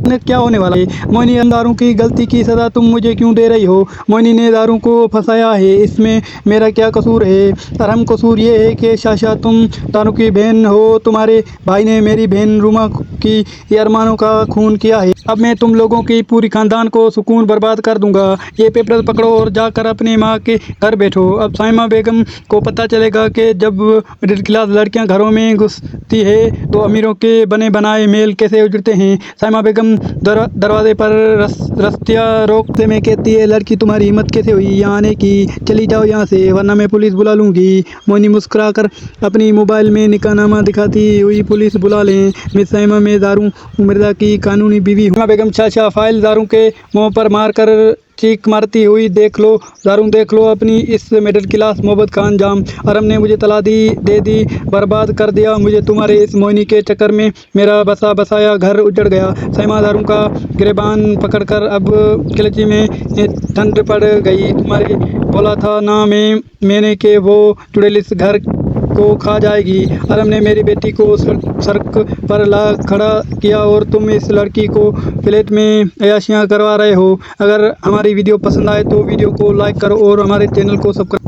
क्या होने वाला है? मोइनी, दारू की गलती की सज़ा तुम मुझे क्यों दे रही हो? मोइनी ने दारू को फंसाया है, इसमें मेरा क्या कसूर है? अरहम कसूर ये है कि चाचा तुम दारू की बहन हो। तुम्हारे भाई ने मेरी बहन रुमा की अरमानों का खून किया है। अब मैं तुम लोगों की पूरी खानदान को सुकून बर्बाद कर दूंगा। ये पेपर पकड़ो और जाकर अपनी माँ के घर बैठो। अब साइमा बेगम को पता चलेगा कि जब मिडिल क्लास लड़कियां घरों में घुसती है तो अमीरों के बने बनाए मेल कैसे उजड़ते हैं। साइमा बेगम दरवाजे पर रस्तियाँ रोकते में कहती है, लड़की तुम्हारी हिम्मत कैसे हुई यहाँ आने की? चली जाओ यहाँ से वरना मैं पुलिस बुला लूँगी। मोइनी मुस्कुराकर अपनी मोबाइल में निकाहनामा दिखाती हुई पुलिस बुला लें। मिस साइमा, मैं दारू मिर्जा की कानूनी बीवी हूँ। साइमा बेगम चाचा फाइल दारू के मुँह पर मारकर चीख मारती हुई, देख लो दारू, देख लो अपनी इस मिडिल क्लास मोहब्बत का अंजाम। अरम ने मुझे तलाक दे दी, बर्बाद कर दिया मुझे। तुम्हारे इस मोइनी के चक्कर में मेरा बसा बसाया घर उजड़ गया। साइमा दारू का गिरबान पकड़कर अब किलची में ठंड पड़ गई। तुम्हारे बोला था ना मैंने कि वो चुड़ैल इस घर को खा जाएगी। अरम ने मेरी बेटी को सड़क पर ला खड़ा किया और तुम इस लड़की को फ्लैट में अय्याशियाँ करवा रहे हो। अगर हमारी वीडियो पसंद आए तो वीडियो को लाइक करो और हमारे चैनल को सब्सक्राइब